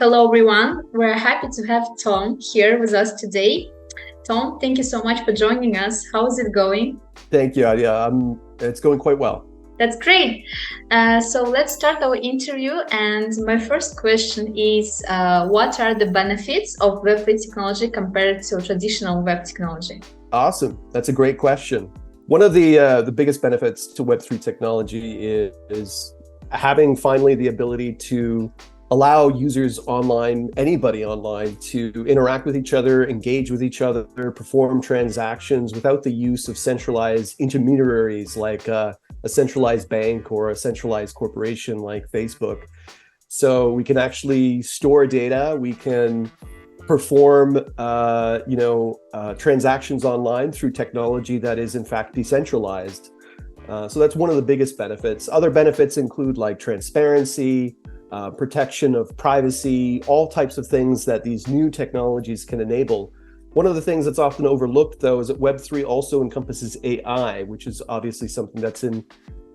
Hello, everyone. We're happy to have Tom here with us today. Tom, thank you so much for joining us. How is it going? Thank you. It's going quite well. That's great. So let's start our interview. And my first question is, what are the benefits of Web3 technology compared to traditional web technology? Awesome. That's a great question. One of the biggest benefits to Web3 technology is having finally the ability to allow users online, anybody online, to interact with each other, engage with each other, perform transactions without the use of centralized intermediaries like a centralized bank or a centralized corporation like Facebook. So we can actually store data, we can perform transactions online through technology that is in fact decentralized. So that's one of the biggest benefits. Other benefits include like transparency, protection of privacy, all types of things that these new technologies can enable. One of the things that's often overlooked, though, is that Web3 also encompasses AI, which is obviously something that's in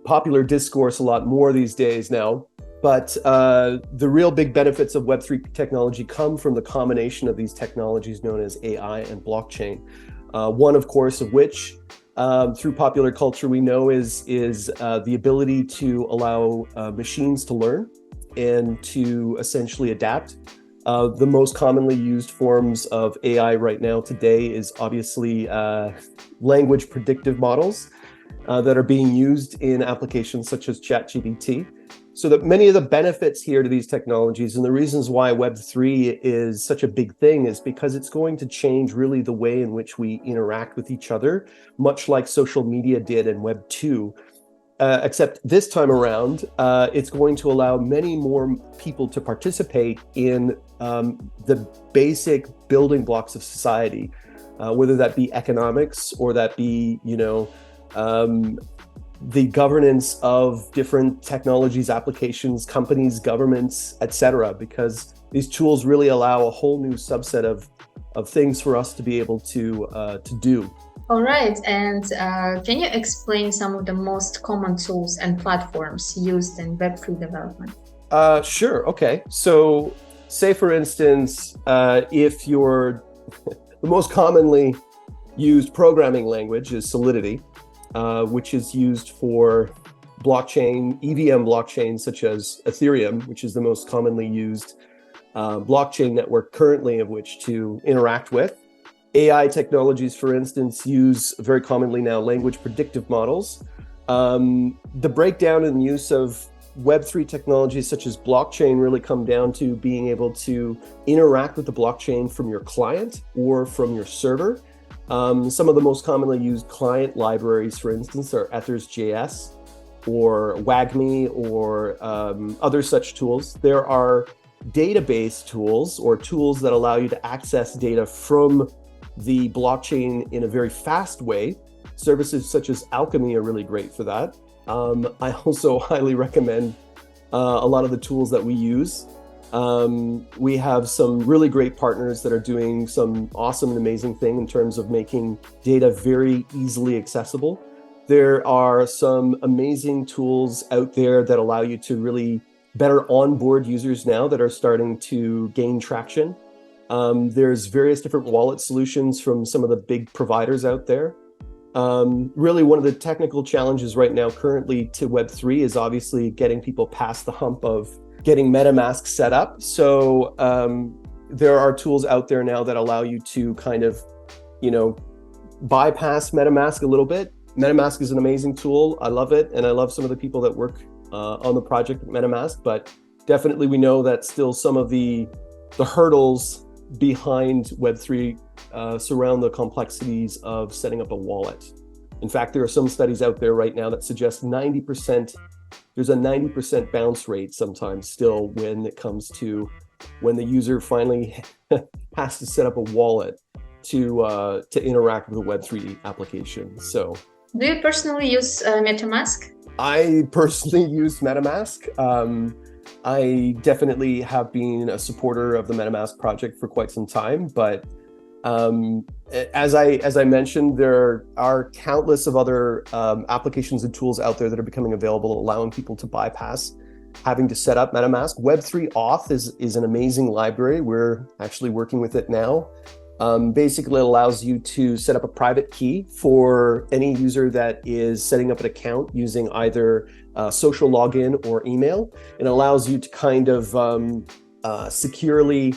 popular discourse a lot more these days now. But the real big benefits of Web3 technology come from the combination of these technologies known as AI and blockchain. One, of course, of which through popular culture we know is the ability to allow machines to learn and to essentially adapt. The most commonly used forms of AI right now today is obviously language predictive models that are being used in applications such as ChatGPT. So that many of the benefits here to these technologies and the reasons why Web3 is such a big thing is because it's going to change really the way in which we interact with each other, much like social media did in Web2. Except this time around, it's going to allow many more people to participate in the basic building blocks of society, whether that be economics or that be, the governance of different technologies, applications, companies, governments, etc. Because these tools really allow a whole new subset of things for us to be able to do. All right. And can you explain some of the most common tools and platforms used in Web3 development? Sure. Okay. So say, for instance, if you're the most commonly used programming language is Solidity, which is used for blockchain, EVM blockchains such as Ethereum, which is the most commonly used blockchain network currently of which to interact with. AI technologies, for instance, use very commonly now language predictive models. The breakdown and use of Web3 technologies such as blockchain really come down to being able to interact with the blockchain from your client or from your server. Some of the most commonly used client libraries, for instance, are Ethers.js or WAGMI or other such tools. There are database tools or tools that allow you to access data from the blockchain in a very fast way. Services such as Alchemy are really great for that. I also highly recommend a lot of the tools that we use. We have some really great partners that are doing some awesome and amazing thing in terms of making data very easily accessible. There are some amazing tools out there that allow you to really better onboard users now that are starting to gain traction. There's various different wallet solutions from some of the big providers out there. Really, one of the technical challenges right now currently to Web3 is obviously getting people past the hump of getting MetaMask set up. So there are tools out there now that allow you to kind of, bypass MetaMask a little bit. MetaMask is an amazing tool. I love it. And I love some of the people that work on the project at MetaMask, but definitely we know that still some of the hurdles behind Web3 surround the complexities of setting up a wallet. In fact, there are some studies out there right now that suggest there's a 90% bounce rate sometimes still when it comes to when the user finally has to set up a wallet to interact with a Web3 application. So, do you personally use MetaMask? I personally use MetaMask. I definitely have been a supporter of the MetaMask project for quite some time, but as I mentioned, there are countless of other applications and tools out there that are becoming available, allowing people to bypass having to set up MetaMask. Web3 Auth is an amazing library. We're actually working with it now. Basically, it allows you to set up a private key for any user that is setting up an account using either social login or email. It allows you to kind of securely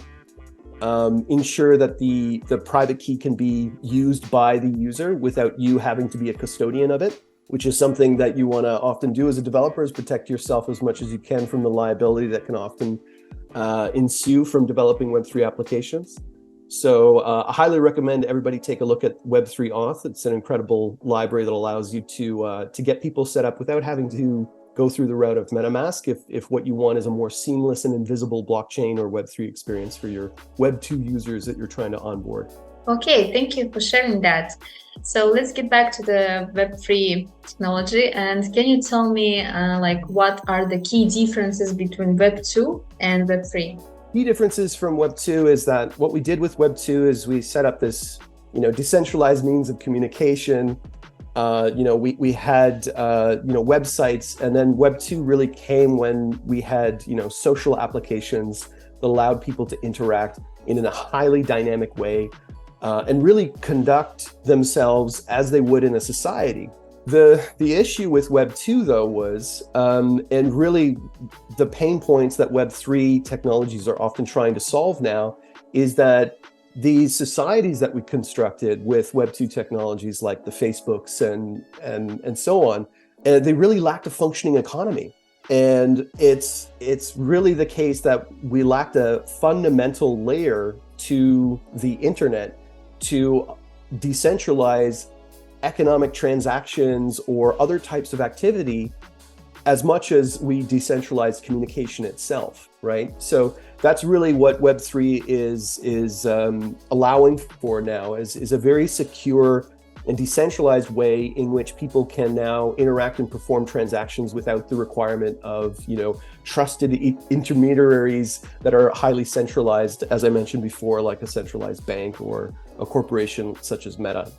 ensure that the private key can be used by the user without you having to be a custodian of it, which is something that you want to often do as a developer, is protect yourself as much as you can from the liability that can often ensue from developing Web3 applications. So I highly recommend everybody take a look at Web3 Auth. It's an incredible library that allows you to get people set up without having to go through the route of MetaMask if what you want is a more seamless and invisible blockchain or Web3 experience for your Web2 users that you're trying to onboard. Okay, thank you for sharing that. So let's get back to the Web3 technology. And can you tell me what are the key differences between Web2 and Web3? Key differences from Web2 is that what we did with Web2 is we set up this, decentralized means of communication. We had, websites, and then Web2 really came when we had, social applications that allowed people to interact in a highly dynamic way and really conduct themselves as they would in a society. The issue with Web2, though, was, and really the pain points that Web3 technologies are often trying to solve now, is that these societies that we constructed with Web2 technologies like the Facebooks and so on, they really lacked a functioning economy. And it's really the case that we lacked a fundamental layer to the internet to decentralize economic transactions or other types of activity as much as we decentralize communication itself, right? So that's really what Web3 is allowing for now, is a very secure and decentralized way in which people can now interact and perform transactions without the requirement of, trusted intermediaries that are highly centralized, as I mentioned before, like a centralized bank or a corporation such as Meta.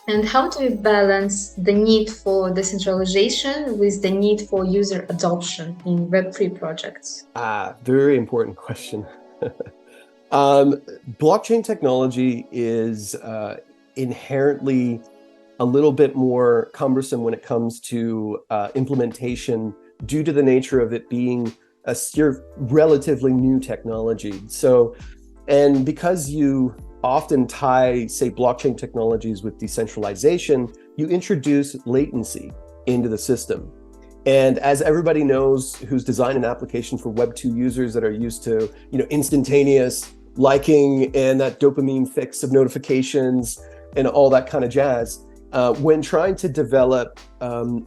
And how do you balance the need for decentralization with the need for user adoption in Web3 projects? Very important question. Blockchain technology is inherently a little bit more cumbersome when it comes to implementation due to the nature of it being a relatively new technology. And because you often tie, say, blockchain technologies with decentralization, you introduce latency into the system. And as everybody knows who's designed an application for Web2 users that are used to, instantaneous liking and that dopamine fix of notifications and all that kind of jazz, when trying to develop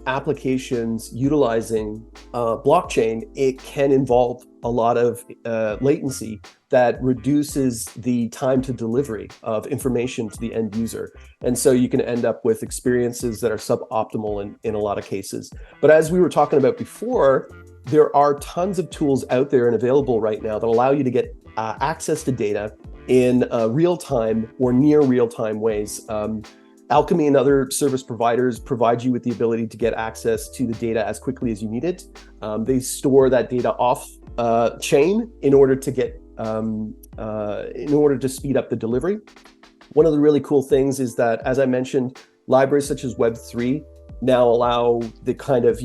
applications utilizing blockchain, it can involve a lot of latency that reduces the time to delivery of information to the end user. And so you can end up with experiences that are suboptimal in a lot of cases. But as we were talking about before, there are tons of tools out there and available right now that allow you to get access to data in real-time or near real-time ways. Alchemy and other service providers provide you with the ability to get access to the data as quickly as you need it. They store that data off chain in order to get in order to speed up the delivery. One of the really cool things is that, as I mentioned, libraries such as Web3 now allow the kind of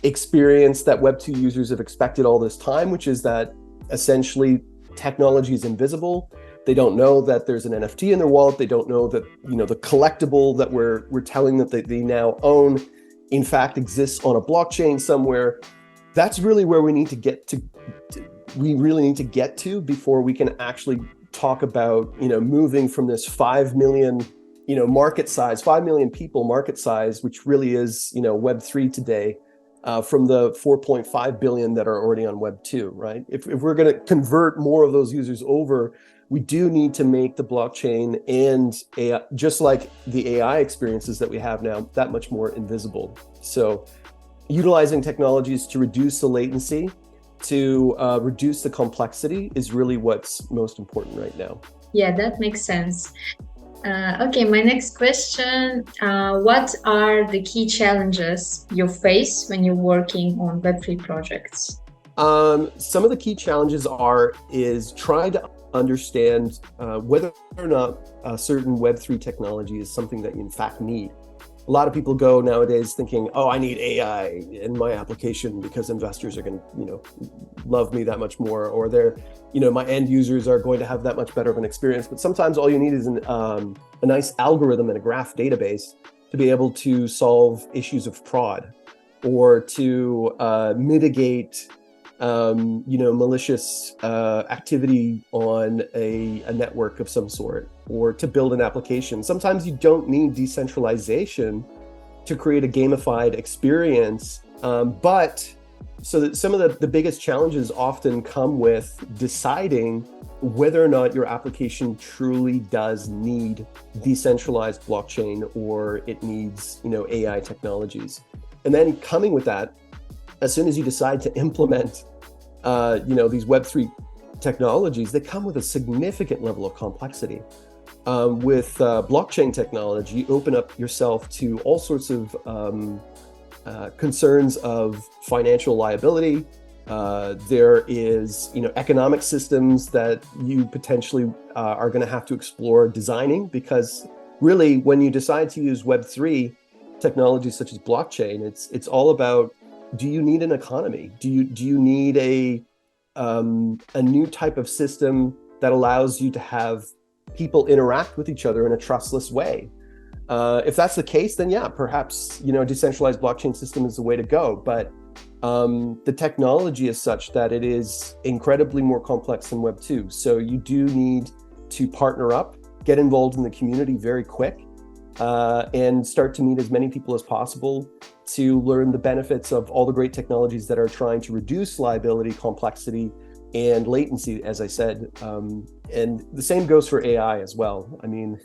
experience that Web2 users have expected all this time, which is that essentially technology is invisible. They don't know that there's an NFT in their wallet. They don't know that the collectible that we're telling that they now own, in fact, exists on a blockchain somewhere. That's really where we need to get to. We really need to get to before we can actually talk about moving from this 5 million market size, 5 million people market size, which really is Web3 today, from the 4.5 billion that are already on Web2, right? If we're going to convert more of those users over, we do need to make the blockchain and AI, just like the AI experiences that we have now, that much more invisible. So utilizing technologies to reduce the latency, to reduce the complexity is really what's most important right now. Yeah, that makes sense. Okay, my next question. What are the key challenges you face when you're working on Web3 projects? Some of the key challenges is trying to understand whether or not a certain Web3 technology is something that you in fact need. A lot of people go nowadays thinking, "Oh, I need AI in my application because investors are going to, love me that much more, or my end users are going to have that much better of an experience." But sometimes all you need is a nice algorithm and a graph database to be able to solve issues of fraud, or to mitigate malicious activity on a network of some sort, or to build an application. Sometimes you don't need decentralization to create a gamified experience, but so that some of the biggest challenges often come with deciding whether or not your application truly does need decentralized blockchain, or it needs, AI technologies. And then coming with that, as soon as you decide to implement, these Web3 technologies, they come with a significant level of complexity. With blockchain technology, you open up yourself to all sorts of concerns of financial liability. There is, economic systems that you potentially are going to have to explore designing, because really, when you decide to use Web3 technologies such as blockchain, it's all about, do you need an economy? Do you need a new type of system that allows you to have people interact with each other in a trustless way? If that's the case, then yeah, perhaps a decentralized blockchain system is the way to go. But the technology is such that it is incredibly more complex than Web 2. So you do need to partner up, get involved in the community very quick, and start to meet as many people as possible to learn the benefits of all the great technologies that are trying to reduce liability, complexity, and latency, as I said. And the same goes for AI as well. I mean,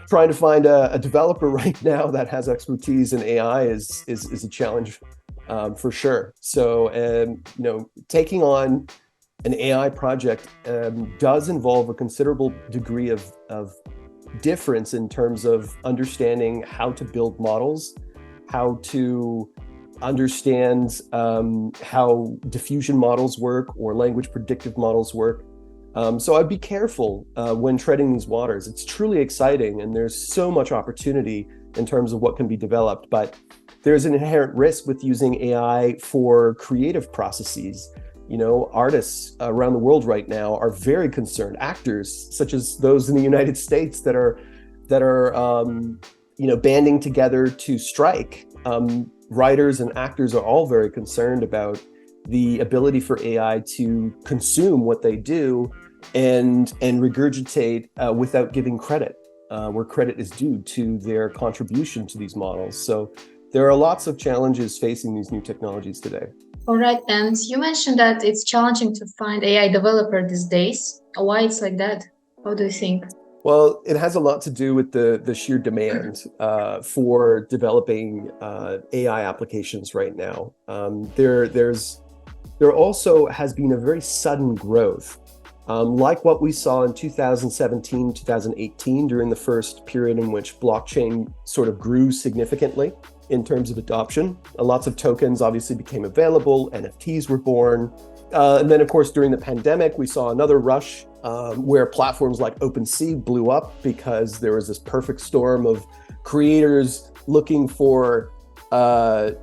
trying to find a developer right now that has expertise in AI is a challenge, for sure. So, taking on an AI project does involve a considerable degree of difference in terms of understanding how to build models, how to understand how diffusion models work, or language predictive models work. So I'd be careful when treading these waters. It's truly exciting, and there's so much opportunity in terms of what can be developed, but there's an inherent risk with using AI for creative processes. Artists around the world right now are very concerned. Actors, such as those in the United States that are banding together to strike. Writers and actors are all very concerned about the ability for AI to consume what they do and regurgitate without giving credit, where credit is due to their contribution to these models. So there are lots of challenges facing these new technologies today. All right, and you mentioned that it's challenging to find AI developer these days. Why it's like that? How do you think? Well, it has a lot to do with the sheer demand for developing AI applications right now. There also has been a very sudden growth, like what we saw in 2017, 2018, during the first period in which blockchain sort of grew significantly in terms of adoption. Lots of tokens obviously became available, NFTs were born. And then, of course, during the pandemic, we saw another rush where platforms like OpenSea blew up because there was this perfect storm of creators looking for a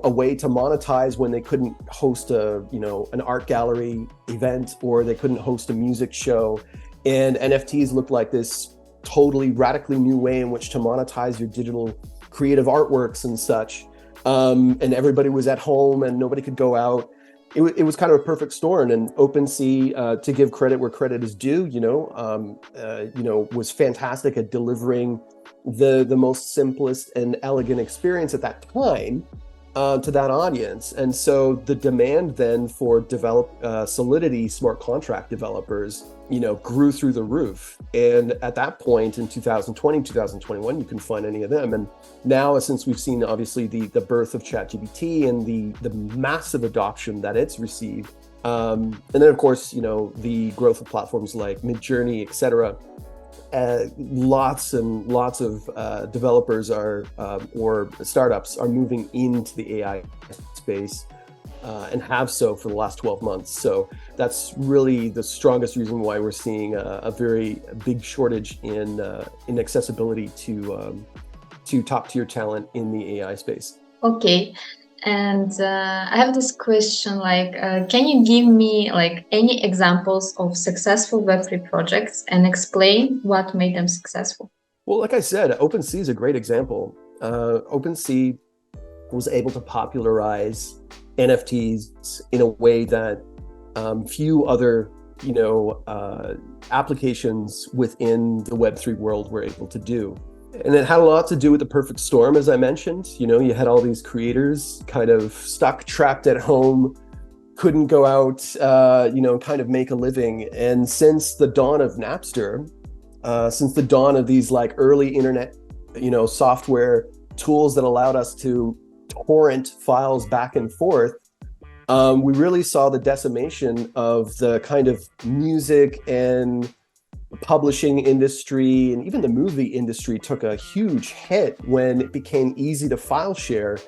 way to monetize when they couldn't host an art gallery event, or they couldn't host a music show. And NFTs looked like this totally radically new way in which to monetize your digital creative artworks and such. And everybody was at home and nobody could go out. It was kind of a perfect storm. And OpenSea, to give credit where credit is due, was fantastic at delivering the most simplest and elegant experience at that time to that audience. And so the demand then for Solidity smart contract developers, grew through the roof. And at that point in 2020, 2021, you can find any of them. And now, since we've seen obviously the birth of ChatGPT and the massive adoption that it's received, and then of course, the growth of platforms like Midjourney, et cetera, lots and lots of developers or startups are moving into the AI space and have so for the last 12 months. So that's really the strongest reason why we're seeing a very big shortage in accessibility to top tier talent in the AI space. Okay. And I have this question, like, can you give me like any examples of successful Web3 projects and explain what made them successful? Well, like I said, OpenSea is a great example. OpenSea was able to popularize NFTs in a way that few other, applications within the Web3 world were able to do. And it had a lot to do with the perfect storm, as I mentioned. You had all these creators kind of stuck, trapped at home, couldn't go out, kind of make a living. And since the dawn of Napster, since the dawn of these like early internet, software tools that allowed us to torrent files back and forth, we really saw the decimation of the kind of music and publishing industry, and even the movie industry took a huge hit when it became easy to file share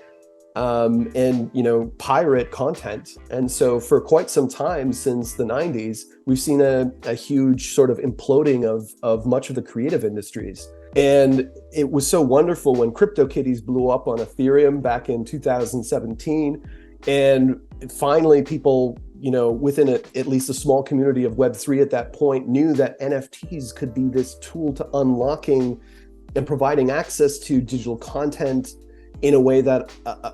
and pirate content. And so for quite some time since the 90s, we've seen a huge sort of imploding of much of the creative industries. And it was so wonderful when CryptoKitties blew up on Ethereum back in 2017. And finally, people, within at least a small community of Web3 at that point, knew that NFTs could be this tool to unlocking and providing access to digital content in a way that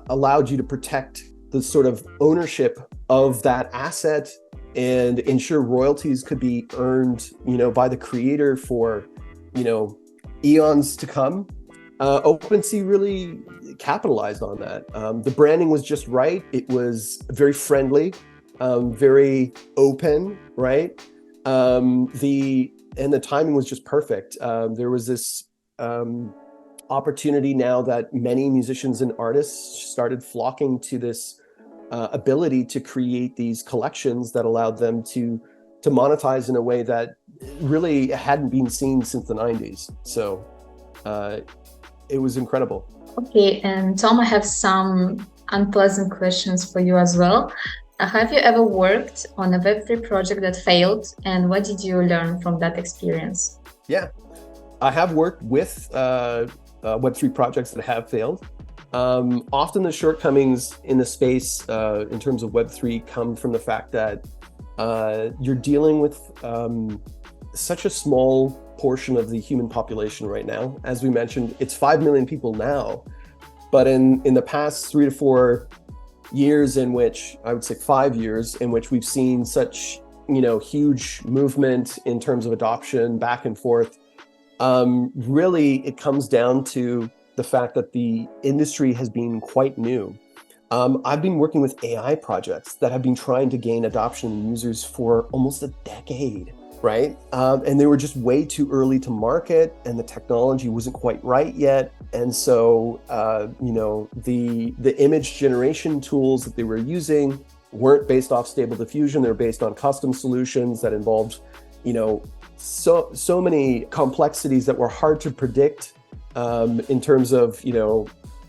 allowed you to protect the sort of ownership of that asset and ensure royalties could be earned, by the creator for, eons to come. OpenSea really capitalized on that. The branding was just right. It was very friendly, very open, right? The timing was just perfect. There was this opportunity now that many musicians and artists started flocking to this ability to create these collections that allowed them to monetize in a way that really hadn't been seen since the 90s. So it was incredible. Okay, and Tom, I have some unpleasant questions for you as well. Have you ever worked on a Web3 project that failed, and what did you learn from that experience? Yeah, I have worked with Web3 projects that have failed. Often the shortcomings in the space in terms of Web3 come from the fact that you're dealing with such a small portion of the human population right now. As we mentioned, it's 5 million people now, but in the past 3 to 4 years, in which I would say 5 years, in which we've seen such huge movement in terms of adoption back and forth, really it comes down to the fact that the industry has been quite new. I've been working with AI projects that have been trying to gain adoption and users for almost a decade, right? And they were just way too early to market, and the technology wasn't quite right yet. And so, the image generation tools that they were using weren't based off Stable Diffusion. They're based on custom solutions that involved, so many complexities that were hard to predict in terms of,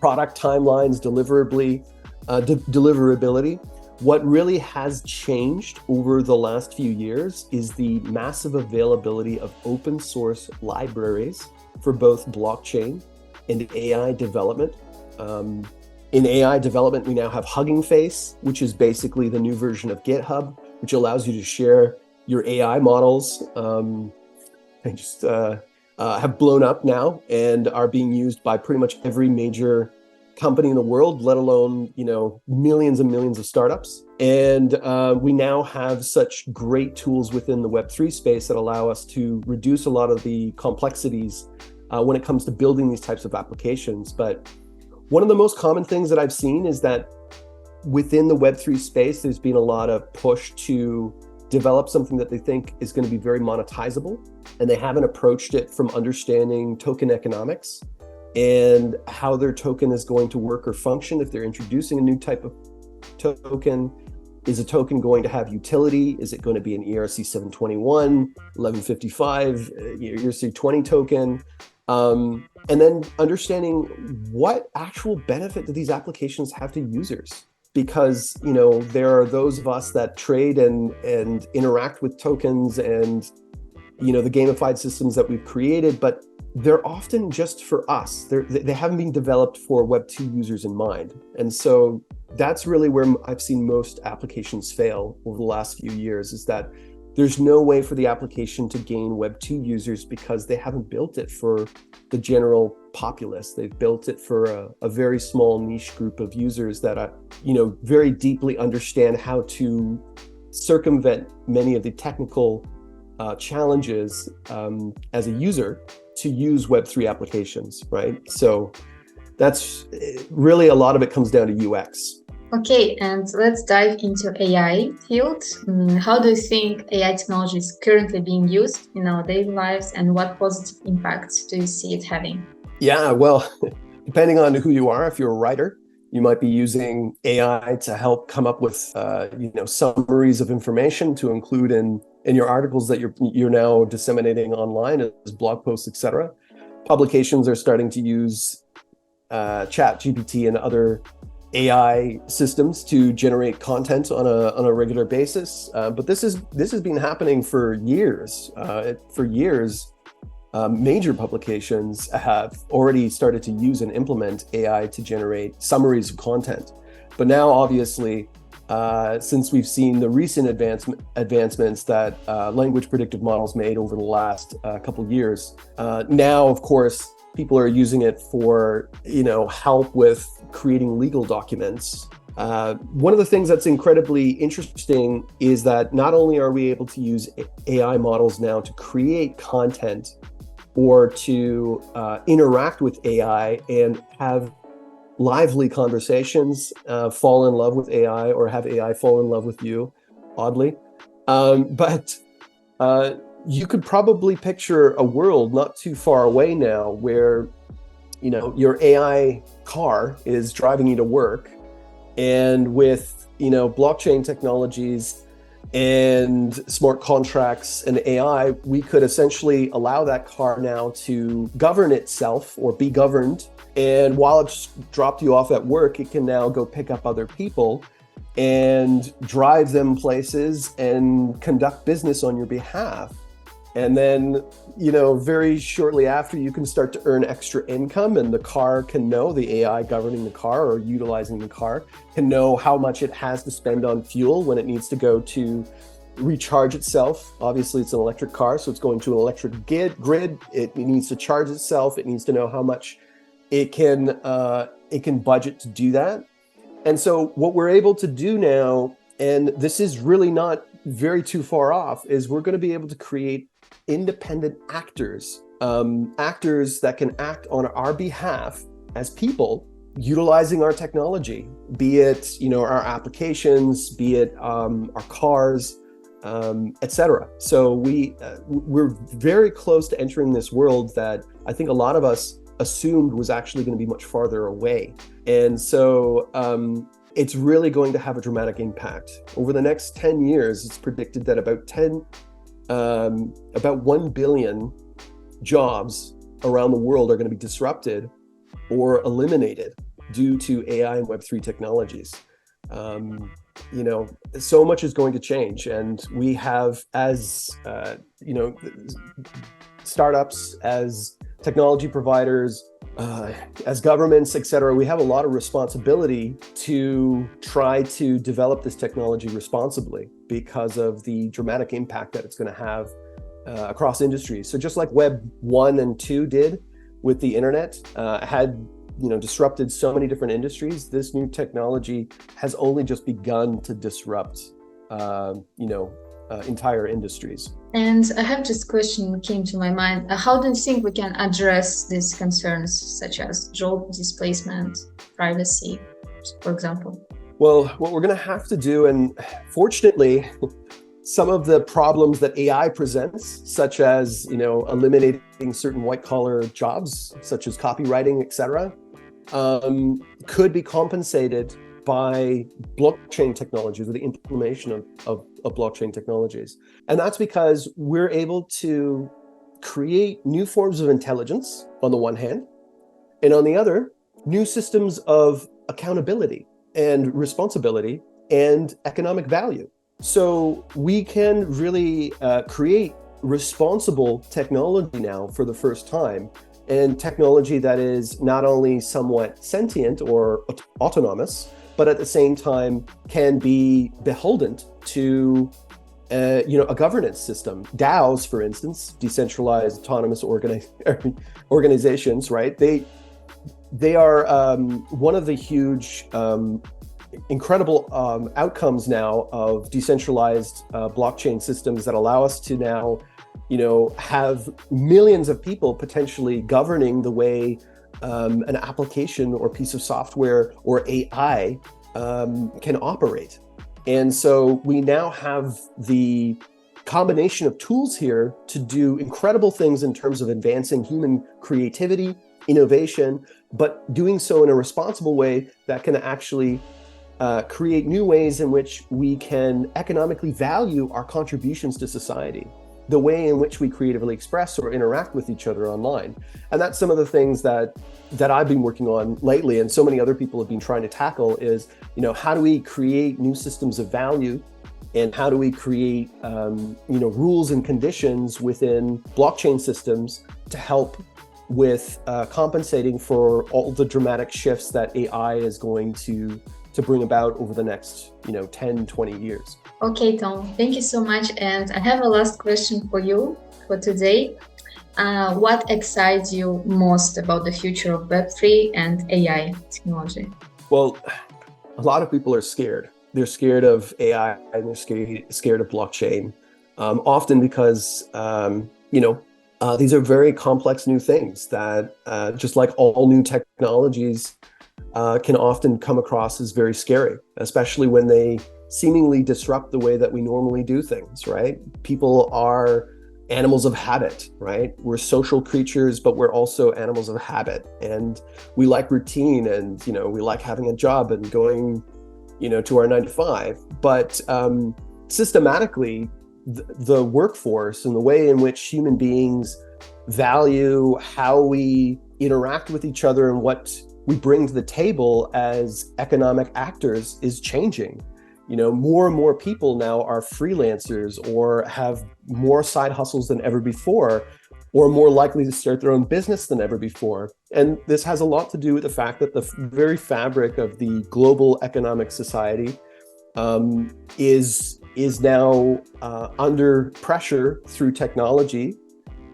product timelines, deliverability. What really has changed over the last few years is the massive availability of open source libraries for both blockchain and AI development. In AI development, we now have Hugging Face, which is basically the new version of GitHub, which allows you to share your AI models. They just have blown up now and are being used by pretty much every major company in the world, let alone, millions and millions of startups. And we now have such great tools within the Web3 space that allow us to reduce a lot of the complexities when it comes to building these types of applications. But one of the most common things that I've seen is that within the Web3 space, there's been a lot of push to develop something that they think is going to be very monetizable, and they haven't approached it from understanding token economics and how their token is going to work or function if they're introducing a new type of token, Is a token going to have utility? Is it going to be an ERC 721, 1155, ERC 20 token? And then understanding what actual benefit do these applications have to users? Because, there are those of us that trade and interact with tokens and, the gamified systems that we've created, but they're often just for us. They haven't been developed for Web2 users in mind. And so that's really where I've seen most applications fail over the last few years, is that there's no way for the application to gain Web2 users because they haven't built it for the general populace. They've built it for a very small niche group of users that, very deeply understand how to circumvent many of the technical challenges as a user to use Web3 applications, right? So that's really, a lot of it comes down to UX. Okay, and let's dive into AI field. How do you think AI technology is currently being used in our daily lives, and what positive impacts do you see it having? Yeah, well, depending on who you are, if you're a writer, you might be using AI to help come up with, summaries of information to include in your articles that you're now disseminating online as blog posts, etc. Publications are starting to use Chat GPT and other AI systems to generate content on a regular basis. But this has been happening for years. Major publications have already started to use and implement AI to generate summaries of content. But now, obviously, since we've seen the recent advancements that language predictive models made over the last couple of years, now, of course, people are using it for, help with creating legal documents. One of the things that's incredibly interesting is that not only are we able to use AI models now to create content or to interact with AI and have lively conversations, fall in love with AI, or have AI fall in love with you, oddly. But you could probably picture a world not too far away now where, your AI car is driving you to work, and with, blockchain technologies and smart contracts and AI, we could essentially allow that car now to govern itself or be governed. And while it's dropped you off at work, it can now go pick up other people and drive them places and conduct business on your behalf. And then, very shortly after, you can start to earn extra income, and the car can know, the AI governing the car or utilizing the car can know how much it has to spend on fuel when it needs to go to recharge itself. Obviously, it's an electric car, so it's going to an electric grid. It needs to charge itself. It needs to know how much it can budget to do that. And so what we're able to do now, and this is really not very too far off, is we're going to be able to create independent actors, actors that can act on our behalf as people utilizing our technology, be it, our applications, be it our cars, etc. So we're very close to entering this world that I think a lot of us assumed was actually going to be much farther away. And so it's really going to have a dramatic impact. Over the next 10 years, it's predicted that about 1 billion jobs around the world are going to be disrupted or eliminated due to AI and Web3 technologies. So much is going to change, and we have, as startups, as technology providers, as governments, etc., we have a lot of responsibility to try to develop this technology responsibly because of the dramatic impact that it's going to have across industries. So just like Web 1 and 2 did with the internet, had disrupted so many different industries, this new technology has only just begun to disrupt entire industries. And I have just question came to my mind. How do you think we can address these concerns, such as job displacement, privacy, for example? Well, what we're going to have to do, and fortunately, some of the problems that AI presents, such as eliminating certain white-collar jobs, such as copywriting, etc., could be compensated by blockchain technologies, or the implementation of blockchain technologies. And that's because we're able to create new forms of intelligence on the one hand, and on the other, new systems of accountability and responsibility and economic value. So we can really create responsible technology now for the first time, and technology that is not only somewhat sentient or autonomous, but at the same time can be beholden to a governance system. DAOs, for instance, decentralized autonomous organizations, right? They are one of the huge incredible outcomes now of decentralized blockchain systems that allow us to now have millions of people potentially governing the way an application or piece of software or AI can operate. And so we now have the combination of tools here to do incredible things in terms of advancing human creativity, innovation, but doing so in a responsible way that can actually create new ways in which we can economically value our contributions to society, the way in which we creatively express or interact with each other online. And that's some of the things that I've been working on lately, and so many other people have been trying to tackle is, how do we create new systems of value, and how do we create rules and conditions within blockchain systems to help with compensating for all the dramatic shifts that AI is going to bring about over the next 10, 20 years. Okay, Tom, thank you so much. And I have a last question for you for today. What excites you most about the future of Web3 and AI technology? Well, a lot of people are scared. They're scared of AI and they're scared of blockchain, often because, these are very complex new things that, just like all new technologies, can often come across as very scary, especially when they seemingly disrupt the way that we normally do things, right? People are animals of habit, right? We're social creatures, but we're also animals of habit. And we like routine, and, we like having a job and going, to our 9 to 5. But systematically, the workforce and the way in which human beings value how we interact with each other and what we bring to the table as economic actors is changing. More and more people now are freelancers or have more side hustles than ever before, or more likely to start their own business than ever before. And this has a lot to do with the fact that the very fabric of the global economic society is now under pressure through technology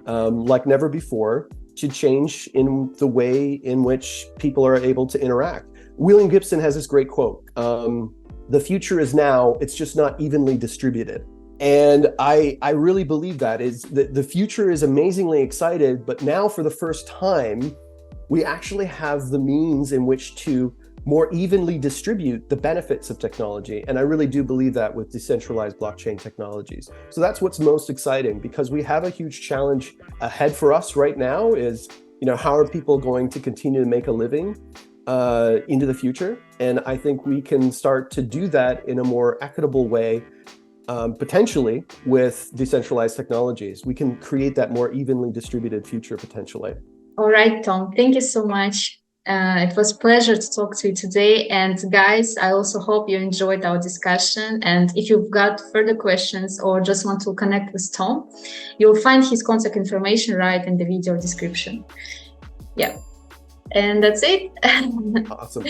like never before, to change in the way in which people are able to interact. William Gibson has this great quote, "The future is now, it's just not evenly distributed." And I really believe that is that the future is amazingly excited, but now for the first time, we actually have the means in which to more evenly distribute the benefits of technology. And I really do believe that with decentralized blockchain technologies. So that's what's most exciting, because we have a huge challenge ahead for us right now is, how are people going to continue to make a living into the future? And I think we can start to do that in a more equitable way, potentially with decentralized technologies. We can create that more evenly distributed future potentially. All right, Tom, thank you so much. It was a pleasure to talk to you today. And guys, I also hope you enjoyed our discussion. And if you've got further questions or just want to connect with Tom, you'll find his contact information right in the video description. Yeah. And that's it. Awesome.